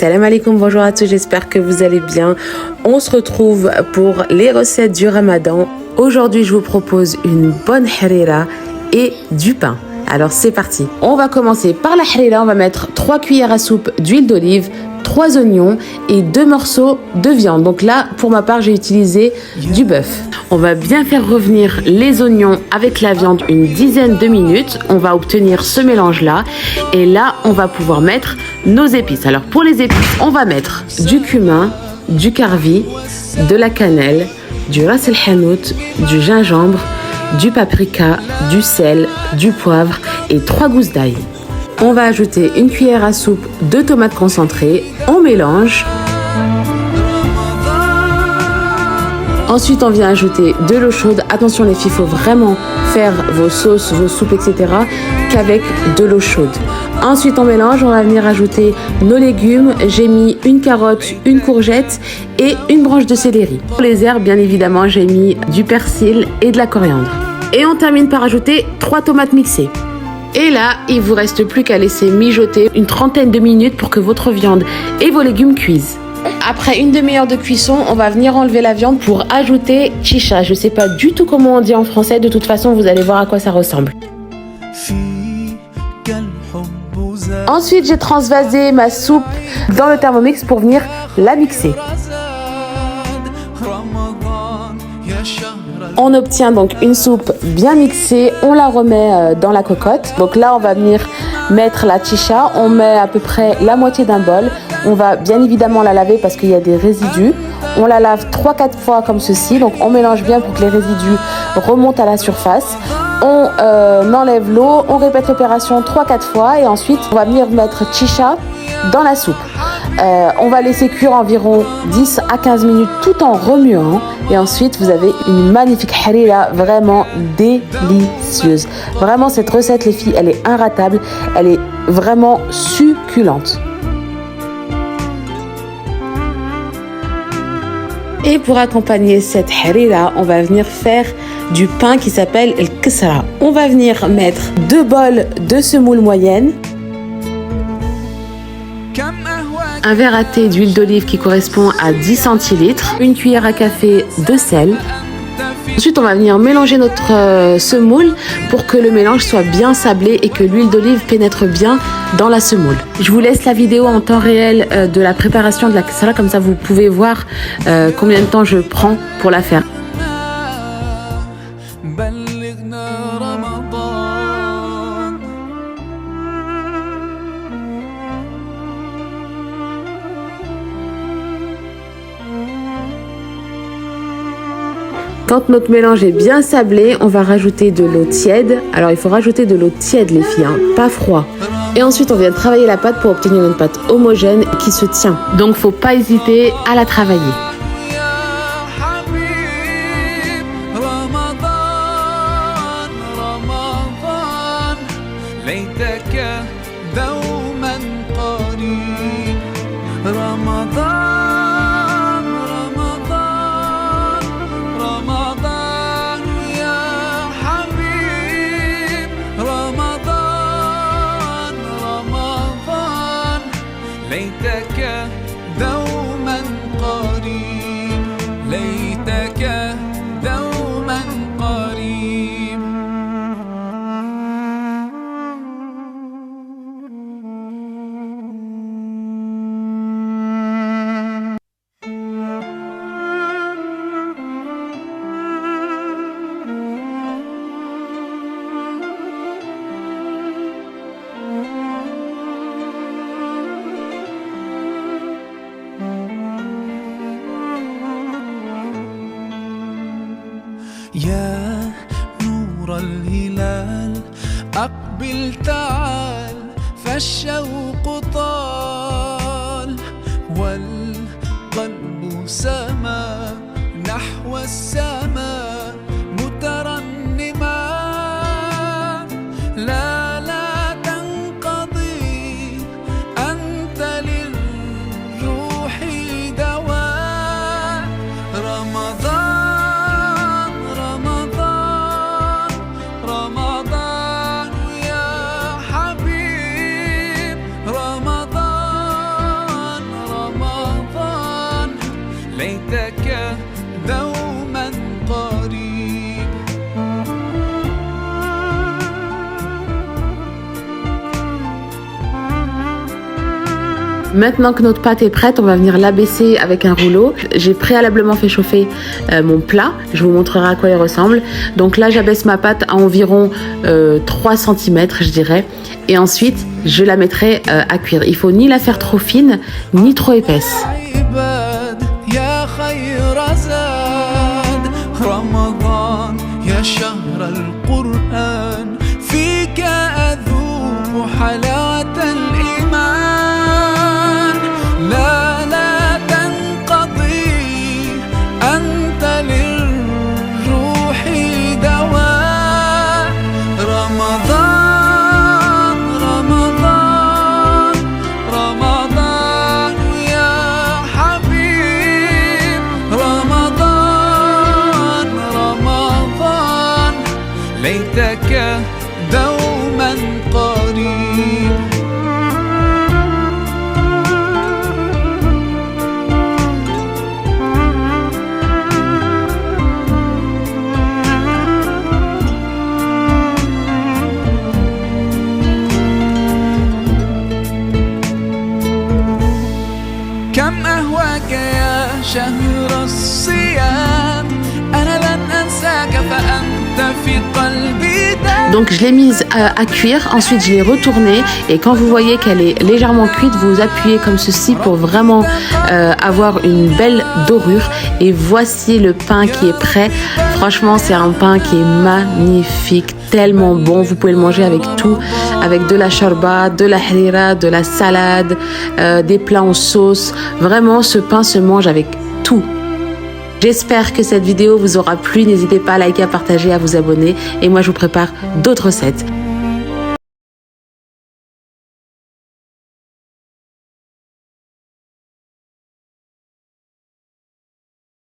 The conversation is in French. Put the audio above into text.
Salam alaikum, bonjour à tous, j'espère que vous allez bien. On se retrouve pour les recettes du Ramadan. Aujourd'hui, je vous propose une bonne harira et du pain. Alors c'est parti. On va commencer par la harira, on va mettre 3 cuillères à soupe d'huile d'olive, 3 oignons et 2 morceaux de viande. Donc là, pour ma part, j'ai utilisé du bœuf. On va bien faire revenir les oignons avec la viande une dizaine de minutes. On va obtenir ce mélange-là. Et là, on va pouvoir mettre nos épices. Alors pour les épices, on va mettre du cumin, du karvi, de la cannelle, du ras el hanout, du gingembre, du paprika, du sel, du poivre et 3 gousses d'ail. On va ajouter une cuillère à soupe de tomates concentrées. On mélange. Ensuite, on vient ajouter de l'eau chaude. Attention les filles, il faut vraiment faire vos sauces, vos soupes, etc. qu'avec de l'eau chaude. Ensuite, on mélange. On va venir ajouter nos légumes. J'ai mis une carotte, une courgette et une branche de céleri. Pour les herbes, bien évidemment, j'ai mis du persil et de la coriandre. Et on termine par ajouter 3 tomates mixées. Et là, il vous reste plus qu'à laisser mijoter une trentaine de minutes pour que votre viande et vos légumes cuisent. Après une demi-heure de cuisson, on va venir enlever la viande pour ajouter chicha. Je sais pas du tout comment on dit en français, de toute façon vous allez voir à quoi ça ressemble. Ensuite, j'ai transvasé ma soupe dans le Thermomix pour venir la mixer. On obtient donc une soupe bien mixée, on la remet dans la cocotte. Donc là, on va venir mettre la chicha, on met à peu près la moitié d'un bol. On va bien évidemment la laver parce qu'il y a des résidus. On la lave 3-4 fois comme ceci, donc on mélange bien pour que les résidus remontent à la surface. On enlève l'eau, on répète l'opération 3-4 fois et ensuite on va venir mettre chicha dans la soupe. On va laisser cuire environ 10 à 15 minutes tout en remuant et ensuite vous avez une magnifique harira vraiment délicieuse. Vraiment cette recette les filles, elle est inratable, elle est vraiment succulente. Et pour accompagner cette harira, on va venir faire du pain qui s'appelle el kisra. On va venir mettre 2 bols de semoule moyenne, un verre à thé d'huile d'olive qui correspond à 10 centilitres, une cuillère à café de sel. Ensuite, on va venir mélanger notre semoule pour que le mélange soit bien sablé et que l'huile d'olive pénètre bien dans la semoule. Je vous laisse la vidéo en temps réel de la préparation de la kisra, comme ça vous pouvez voir combien de temps je prends pour la faire. Quand notre mélange est bien sablé, on va rajouter de l'eau tiède. Alors il faut rajouter de l'eau tiède les filles, pas froid. Et ensuite on vient travailler la pâte pour obtenir une pâte homogène qui se tient. Donc faut pas hésiter à la travailler. يا نور الهلال أقبل تعال فالشوق طال والقلب سما نحو السماء مترنما لا تنقضي أنت للروح دواء رمضان ليتك دوما قريب. Maintenant que notre pâte est prête, on va venir l'abaisser avec un rouleau. J'ai préalablement fait chauffer mon plat. Je vous montrerai à quoi il ressemble. Donc là, j'abaisse ma pâte à environ 3 cm, je dirais. Et ensuite, je la mettrai à cuire. Il faut ni la faire trop fine, ni trop épaisse. ليتك دوما قريب. كم أهواك يا شهر الصيام أنا لن أنساك فأنت في قلبي. Donc je l'ai mise à cuire, ensuite je l'ai retournée et quand vous voyez qu'elle est légèrement cuite, vous appuyez comme ceci pour vraiment avoir une belle dorure. Et voici le pain qui est prêt. Franchement, c'est un pain qui est magnifique, tellement bon. Vous pouvez le manger avec tout, avec de la shorba, de la harira, de la salade, des plats en sauce. Vraiment, ce pain se mange avec tout. J'espère que cette vidéo vous aura plu. N'hésitez pas à liker, à partager, à vous abonner. Et moi, je vous prépare d'autres recettes.